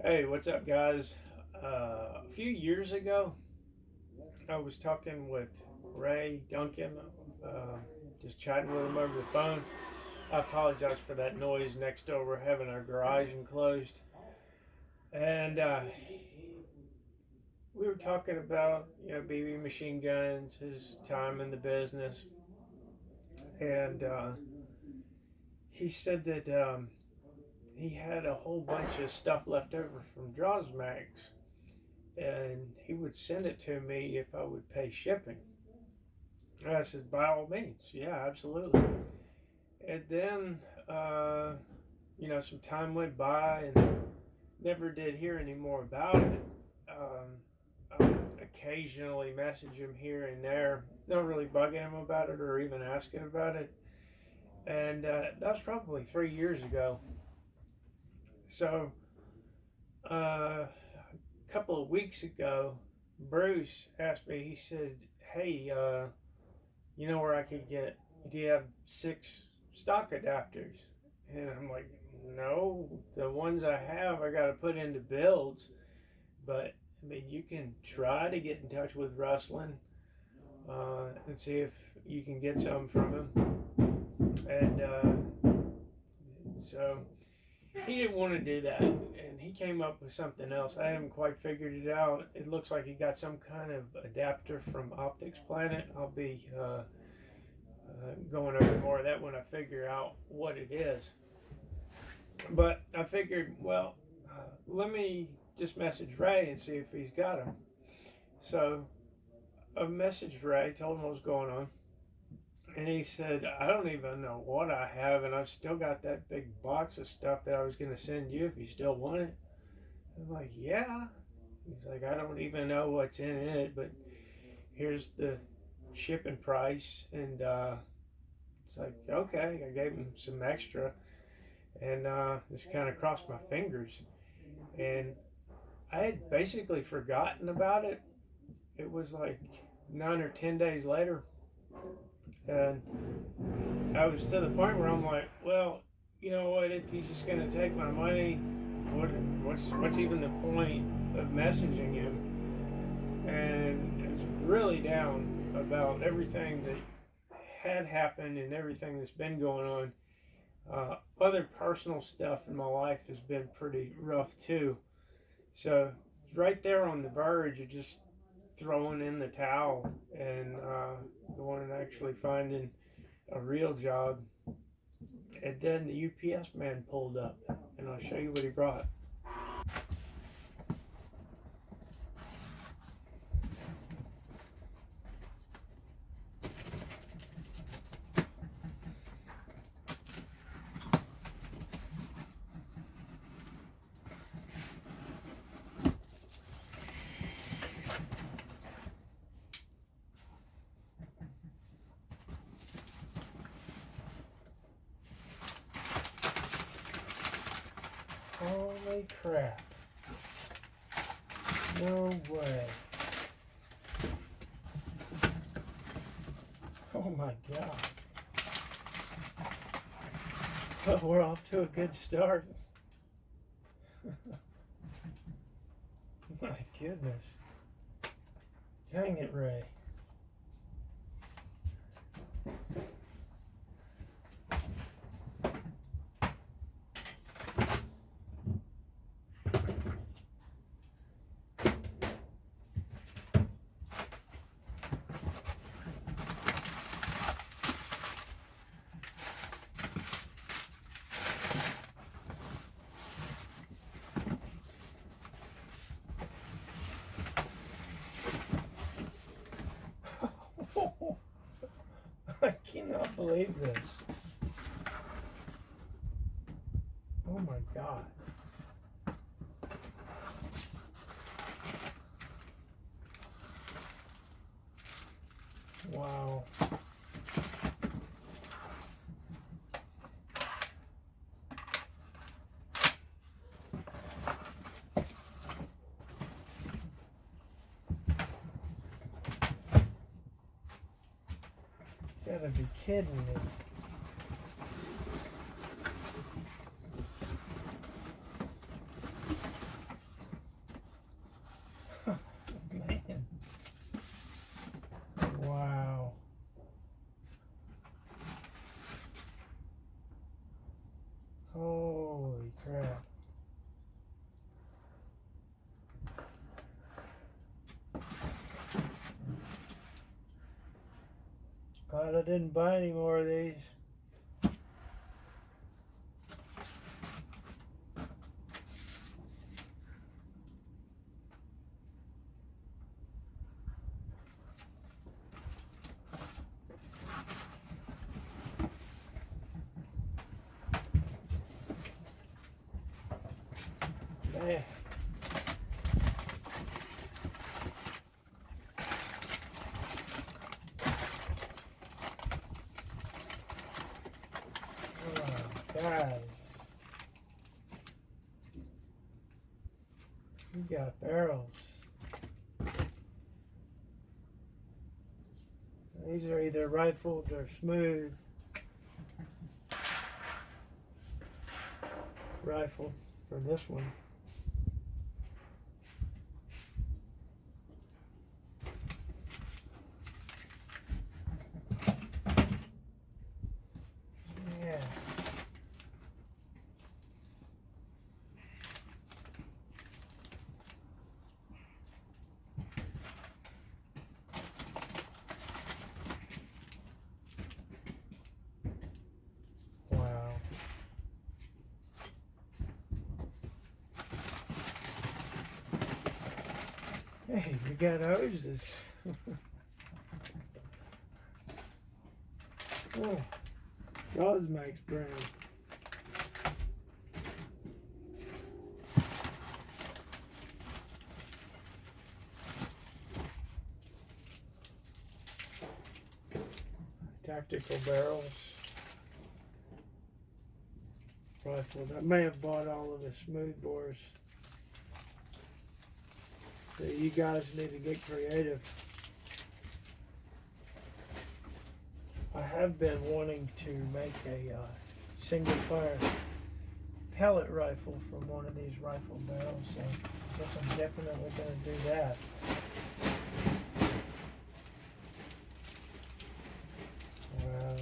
Hey, what's up, guys? A few years ago, I was talking with Ray Duncan, uh, just chatting with him over the phone. I apologize for that noise next door. We're having our garage enclosed. And we were talking about, BB machine guns, his time in the business. And he said that he had a whole bunch of stuff left over from DROZDMAX, and he would send it to me if I would pay shipping. And I said, by all means, yeah, absolutely. And then, some time went by and never did hear any more about it. I would occasionally message him here and there, not really bugging him about it or even asking about it. And that was probably 3 years ago. So, a couple of weeks ago, Bruce asked me, he said, hey, you know where I could get, do you have 6 stock adapters? And I'm like, no, the ones I have, I got to put into builds. But, I mean, you can try to get in touch with Rustlin and see if you can get some from him. And so he didn't want to do that, and he came up with something else. I haven't quite figured it out. It looks like he got some kind of adapter from Optics Planet. I'll be going over more of that when I figure out what it is. But I figured, well, let me just message Ray and see if he's got them. So I messaged Ray, told him what was going on. And he said, I don't even know what I have, and I've still got that big box of stuff that I was going to send you if you still want it. I'm like, yeah. He's like, I don't even know what's in it, but here's the shipping price. And it's like, okay. I gave him some extra and just kind of crossed my fingers. And I had basically forgotten about it. It was like 9 or 10 days later. And I was to the point where I'm like, well, you know what? If he's just going to take my money, what's even the point of messaging him? And I was really down about everything that had happened and everything that's been going on. Other personal stuff in my life has been pretty rough too. So right there on the verge of just throwing in the towel and going and actually finding a real job. And then the UPS man pulled up, and I'll show you what he brought. Holy crap. No way. Oh my God. Well, we're off to a good start. My goodness. Dang it, Ray. I cannot believe this. Oh my God. Wow. You gotta be kidding me. didn't buy any more of these. Man. Guys, you got barrels. These are either rifled or smooth. Rifle for this one. Yeah. Wow. Hey, we got hoses. Oh, DROZDMAX brand. Tactical barrels. Rifled. I may have bought all of the smooth bores. So you guys need to get creative. I have been wanting to make a single fire pellet rifle from one of these rifle barrels, so I guess I'm definitely going to do that. Wow.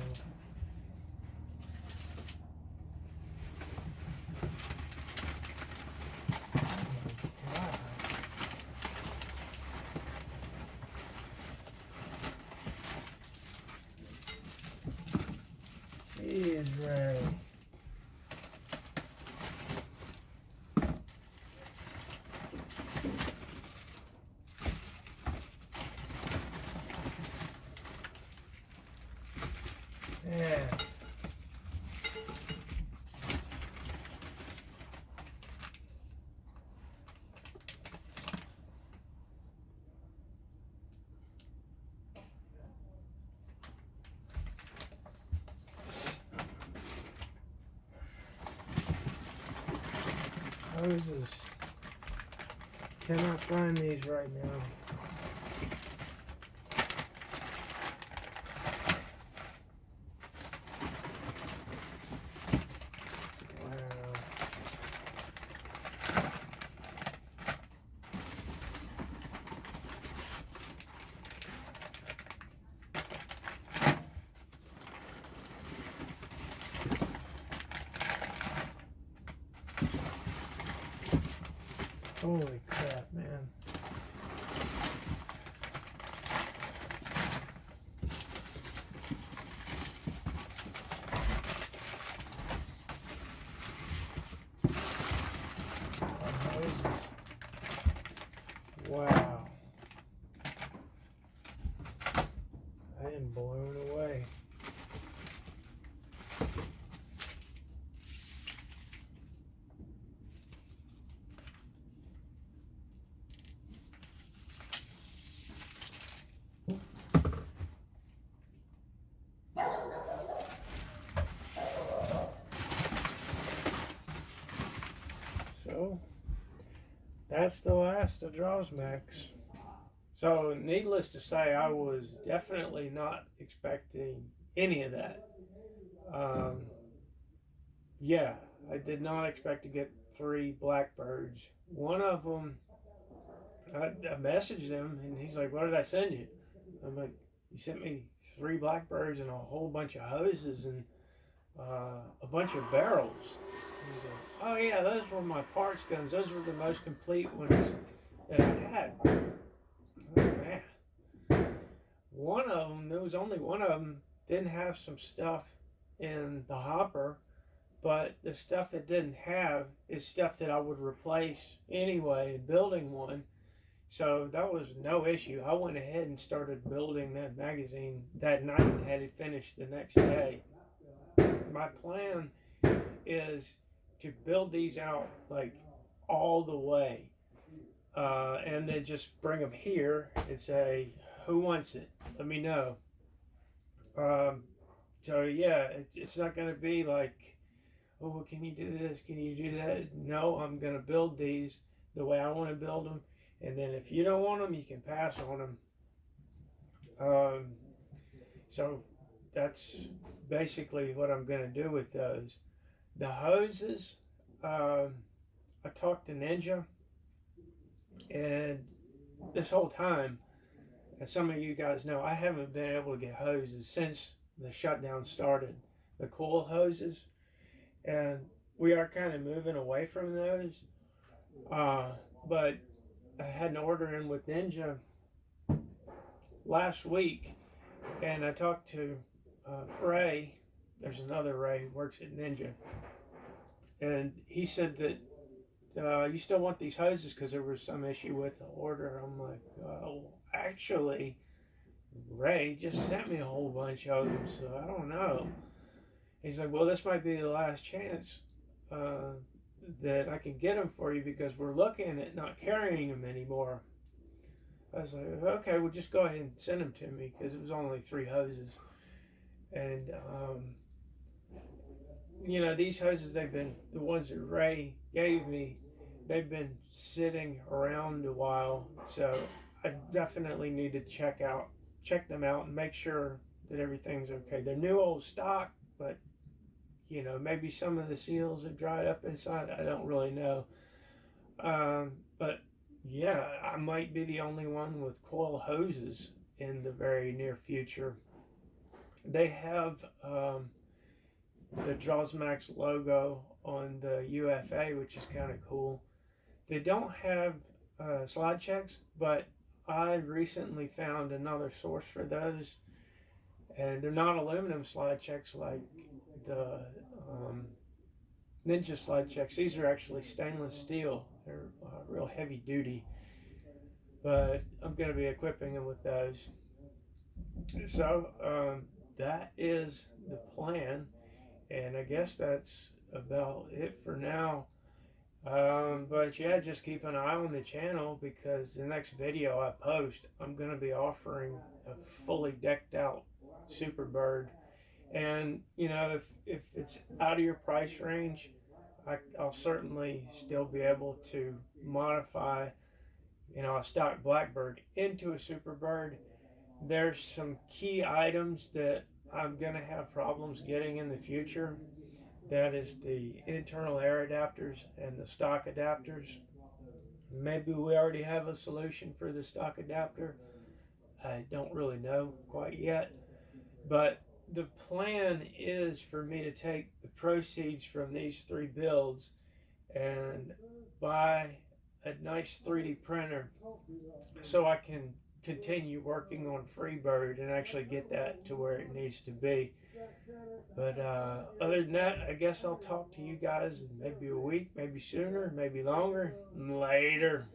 Jeez, Ray. Yeah. Hoses. Cannot find these right now. Holy crap, man. Wow. I am blown away. So, that's the last of DROZDMAX. So, needless to say, I was definitely not expecting any of that. Yeah, I did not expect to get 3 blackbirds. One of them, I messaged him, and he's like, "What did I send you?" I'm like, "You sent me 3 blackbirds and a whole bunch of hoses and a bunch of barrels." He's like, "Oh yeah, those were my parts guns. Those were the most complete ones that I had." Oh man. One of them, there was only one of them didn't have some stuff in the hopper, but the stuff it didn't have is stuff that I would replace anyway building one. So that was no issue. I went ahead and started building that magazine that night and had it finished the next day. My plan is to build these out like all the way, and then just bring them here and say, who wants it? Let me know. So yeah, it's not going to be like, oh, well, can you do this? Can you do that? No, I'm going to build these the way I want to build them. And then if you don't want them, you can pass on them. So that's basically what I'm going to do with those. The hoses, I talked to Ninja, and this whole time, as some of you guys know, I haven't been able to get hoses since the shutdown started, the coil hoses, and we are kind of moving away from those. But I had an order in with Ninja last week, and I talked to Ray. There's another Ray who works at Ninja, and he said that you still want these hoses because there was some issue with the order. I'm like, actually, Ray just sent me a whole bunch of them, so I don't know. He's like, well, this might be the last chance that I can get them for you because we're looking at not carrying them anymore. I was like, okay, well, just go ahead and send them to me because it was only 3 hoses. And, you know, these hoses, they've been, the ones that Ray gave me, they've been sitting around a while. So I definitely need to check them out and make sure that everything's okay. They're new old stock, but you know, maybe some of the seals have dried up inside. I don't really know. But yeah, I might be the only one with coil hoses in the very near future. They have the DROZDMAX logo on the UFA, which is kind of cool. They don't have slide checks, but I recently found another source for those, and they're not aluminum slide checks like the Ninja slide checks. These are actually stainless steel. They're real heavy duty, but I'm going to be equipping them with those. So that is the plan, and I guess that's about it for now. But yeah, just keep an eye on the channel because the next video I post, I'm going to be offering a fully decked out Superbird. And you know, if it's out of your price range, I'll certainly still be able to modify, you know, a stock Blackbird into a Superbird. There's some key items that I'm going to have problems getting in the future. That is the internal air adapters and the stock adapters. Maybe we already have a solution for the stock adapter. I don't really know quite yet. But the plan is for me to take the proceeds from these 3 builds and buy a nice 3D printer so I can continue working on Freebird and actually get that to where it needs to be. But other than that, I guess I'll talk to you guys in maybe a week, maybe sooner, maybe longer. Later.